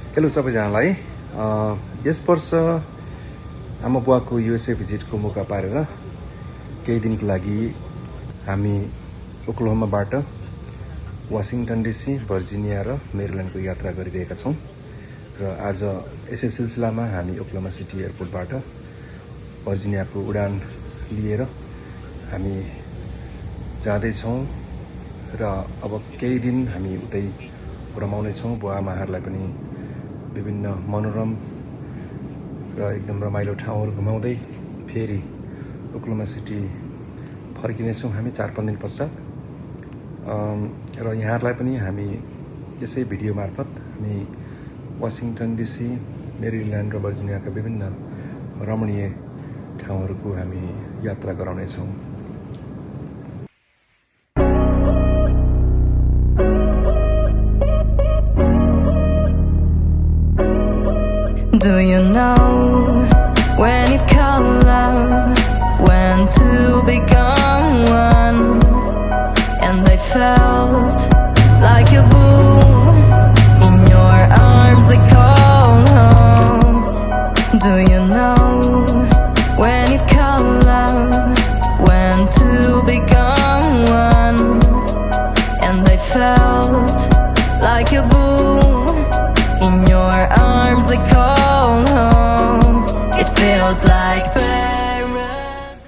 Hello सबैजनालाई यस वर्ष आमा बुवाको युएसए भिजिटको मौका पारेर केही दिनको लागि हामी ओक्लाहोमाबाट वाशिङटन डिसी, भर्जिनिया र मेरील्यान्डको यात्रा गरिरहेका छौं र आज यसै सिलसिलामा हामी ओक्लाहोमा सिटी एयरपोर्टबाट भर्जिनियाको उडान लिएर हामी जाँदै छौं र अब केही दिन हामी उतै रमाउने छौं। बुवा आमाहरूलाई पनि विभिन्न मनोरम र एकदम रमाइलो ठाउँहरू घुमाउँदै फेरि ओक्लाहोमा सिटी फर्किनेछौँ हामी 4-5 दिन पश्चात। र यहाँहरूलाई पनि हामी यसै भिडियो मार्फत हामी वाशिङटन डिसी, मेरील्यान्ड र भर्जिनियाका विभिन्न रमणीय ठाउँहरूको हामी यात्रा गराउनेछौँ। Do you know when it called love, when two become one, and I felt like a boom in your arms, I called home. Do you know when it called love, when two become one, and I felt like a boom in your arms, I called home. It feels like paradise.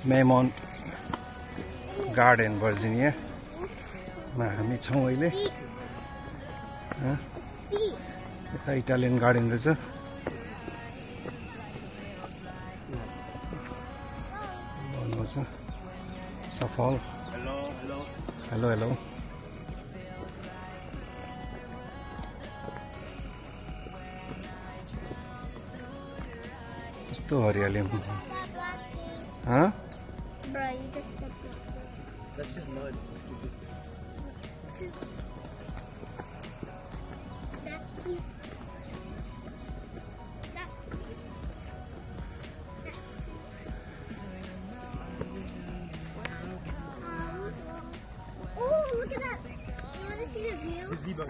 Maymont garden Virginia मा हामी छौँ अहिले। यता Italian garden रहेछ। सफल hello hello कस्तो हरियाली। Huh? Bro, you just stepped up. That's just mud. That's pretty. Oh, look at that. You want to see the view? Gazebo.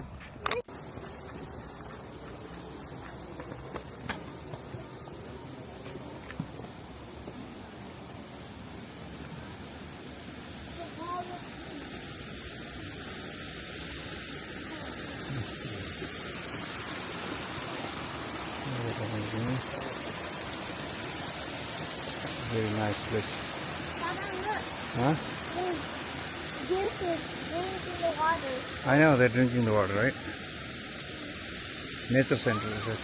Very nice place. Papa, look. Huh? There's gooses drinking the water. I know they're drinking the water, right? Nature center is it?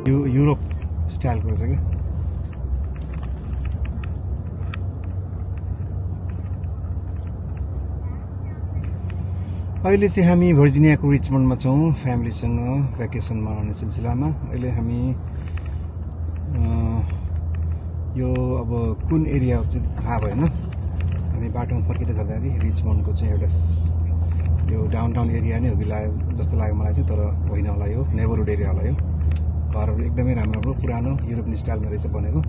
Europe स्टाइलको रहेछ क्या। अहिले चाहिँ हामी भर्जिनियाको रिचमन्डमा छौँ फ्यामिलीसँग vacation मनाउने सिलसिलामा। अहिले हामी यो अब कुन एरिया हो चाहिँ थाहा भएन। हामी बाटोमा फर्किँदै गर्दाखेरि रिचमन्डको चाहिँ एउटा यो डाउनटाउन एरिया नै हो कि जस्तो लाग्यो मलाई चाहिँ, तर होइन होला। यो नेबरहुड एरिया होला। यो घरहरू एकदमै राम्रो पुरानो युरोपियन स्टाइलमा रहेछ बनेको,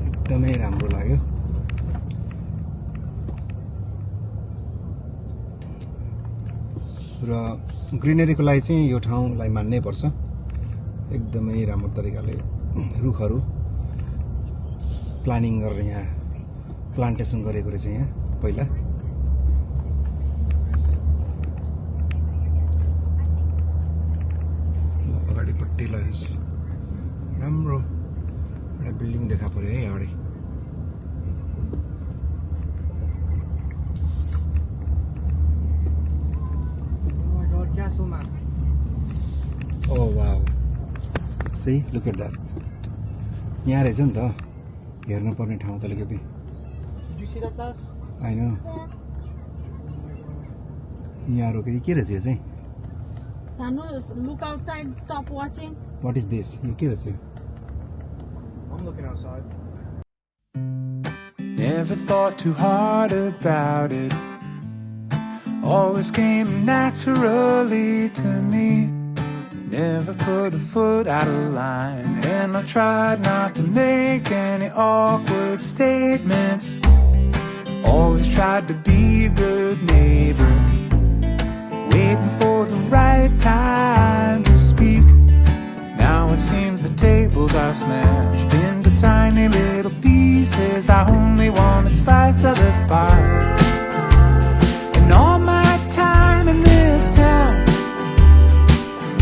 एकदमै राम्रो लाग्यो। र ग्रिनरीको लागि चाहिँ यो ठाउँलाई मान्नै पर्छ। एकदमै राम्रो तरिकाले रुखहरू प्लानिङ गरेर यहाँ प्लान्टेसन गरेको रहेछ यहाँ पहिला। नाइस राम्रो एउटा बिल्डिङ देखा पर्यो है अगाडि Oh wow. See, look at that. यहाँ रहेछ नि त हेर्नु पर्ने ठाउँ त अलिकति Did you see that, Sas? I know. यहाँ रोकेर के रहेछ यो चाहिँ Sanu, look outside, stop watching. What is this? यो के रहेछ I'm looking outside. Never thought too hard about it. Always came naturally to me. Never put a foot out of line. And I tried not to make any awkward statements. Always tried to be a good neighbor. Waiting for the right time to speak. Now it seems the tables are smashed into tiny little pieces. I only wanted a slice of the pie. And all my time in this town,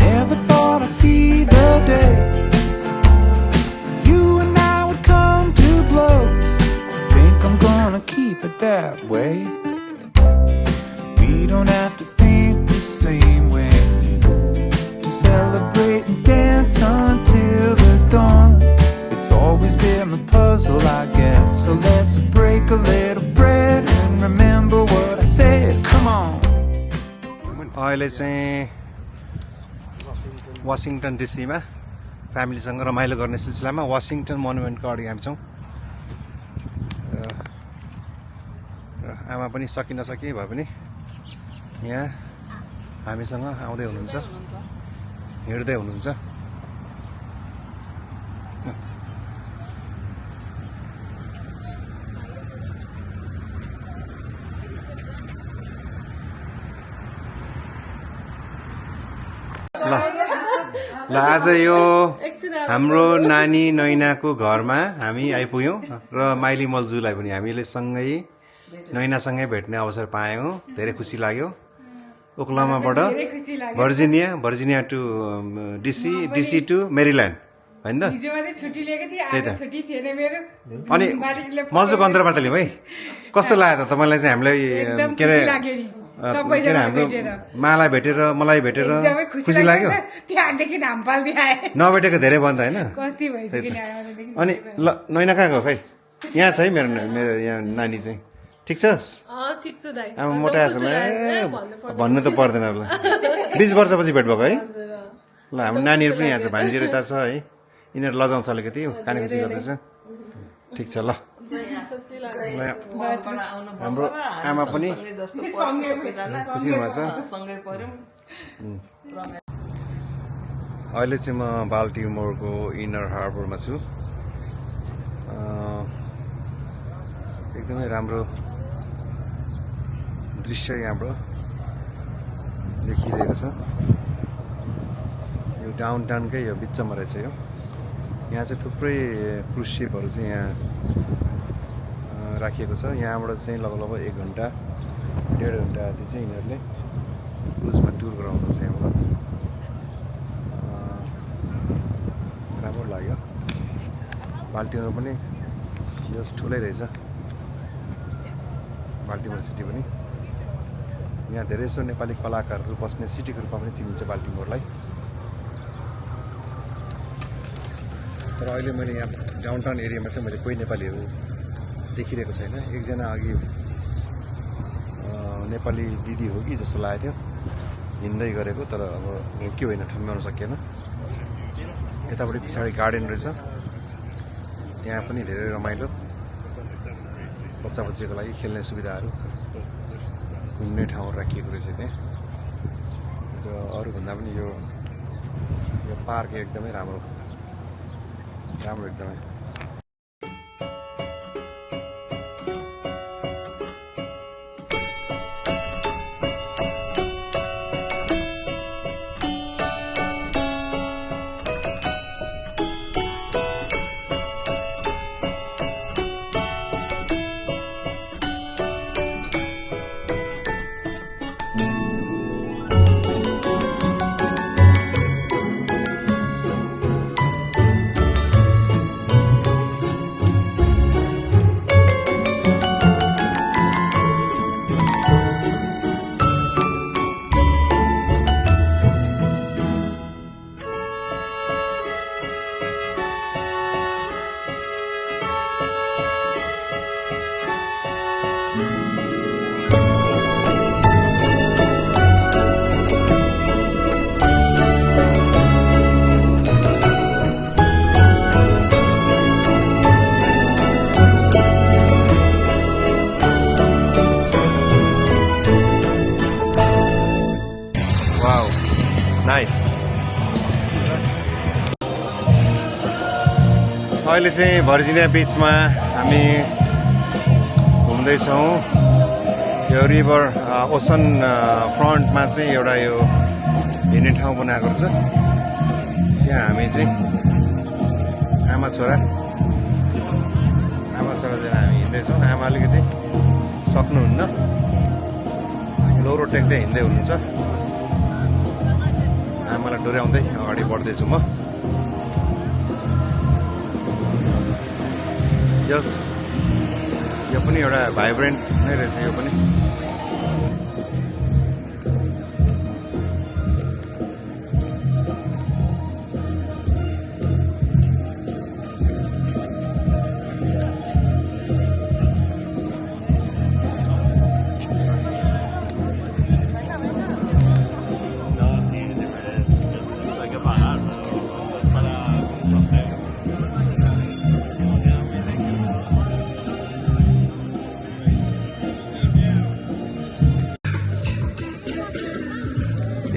never thought I'd see the day you and I would come to blows. Think I'm gonna keep it that way. We don't have to think the same way to celebrate and dance until the dawn. It's always been a puzzle, I guess. So let's break a little bread and remember what I said. Come on. अहिले चाहिँ वाशिङटन डिसीमा फ्यामिलीसँग रमाइलो गर्ने सिलसिलामा वाशिङटन मोनुमेन्टको अगाडि हामी छौँ र आमा पनि सकि नसकी भए पनि यहाँ हामीसँग आउँदै हुनुहुन्छ हिँड्दै हुनुहुन्छ ल आज यो हाम्रो नानी नैनाको घरमा हामी आइपुग्यौँ र माइली मल्जुलाई पनि हामीले सँगै नैनासँगै भेट्ने अवसर पायौँ धेरै खुसी लाग्यो ओक्लामाबाट Virginia to DC to Maryland होइन त अनि मल्जुको अन्तर्वार्ता लिउँ है कस्तो लाग्यो त तपाईँलाई चाहिँ हामीलाई के अरे हाम्रो मालाई भेटेर मलाई भेटेर खुसी लाग्यो नभेटेको धेरै भयो नि त होइन अनि ल नैना कहाँ गयो खै यहाँ छ है मेरो मेरो यहाँ नानी चाहिँ ठिक छस् आमा मोटा छ भन्नु त पर्दैन ल 20 वर्षपछि भेट भएको है ल हाम्रो नानीहरू पनि यहाँ छ भान्जीहरू यता छ है यिनीहरू लजाउँछ अलिकति कानेकुसी गर्दैछ ठिक छ ल हाम्रो आमा पनि खुसी हुनुहुन्छ अहिले चाहिँ म बाल्टिमोरको इनर हार्बरमा छु एकदमै राम्रो दृश्य यहाँबाट देखिरहेको छ यो डाउन टाउनकै यो बिचमा रहेछ यो यहाँ चाहिँ थुप्रै क्रुज सिपहरू चाहिँ यहाँ राखिएको छ यहाँबाट चाहिँ लगभग 1 घन्टा 1.5 घन्टा जति चाहिँ यिनीहरूले क्रुजमा टुर गराउँदछ यहाँबाट राम्रो लाग्यो बाल्टिमोर पनि यस ठुलै रहेछ बाल्टिमोर सिटी पनि यहाँ धेरै जसो नेपाली कलाकारहरू बस्ने सिटीको रूपमा पनि चिनिन्छ बाल्टिमोरलाई तर अहिले मैले यहाँ डाउनटाउन एरियामा चाहिँ मैले कोही नेपालीहरू देखिरहेको छैन एकजना अघि नेपाली दिदी हो कि जस्तो लागेको थियो हिँड्दै गरेको तर अब हो कि होइन ठम्ब्याउन सकिएन यतापट्टि पछाडि गार्डन रहेछ त्यहाँ पनि धेरै रमाइलो बच्चा बच्चीको लागि खेल्ने सुविधाहरू घुम्ने ठाउँहरू राखिएको रहेछ त्यहाँ र अरूभन्दा पनि यो पार्क एकदमै राम्रो एकदमै नाइस अहिले चाहिँ भर्जिनिया बिचमा हामी घुम्दैछौँ यो रिभर ओसन फ्रन्टमा चाहिँ एउटा यो हिँड्ने ठाउँ बनाएको छ त्यहाँ हामी चाहिँ आमा छोरा चाहिँ हामी हिँड्दैछौँ आमा अलिकति सक्नुहुन्न लौरो टेक्दै हिँड्दै हुनुहुन्छ आमालाई डोर्याउँदै अगाडि बढ्दैछु म यस यो पनि एउटा भाइब्रेन्ट नै रहेछ यो पनि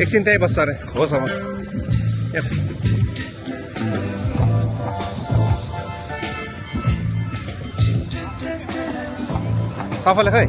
एकछिन त्यहीँ बस्छ अरे होस् अब सफाले खै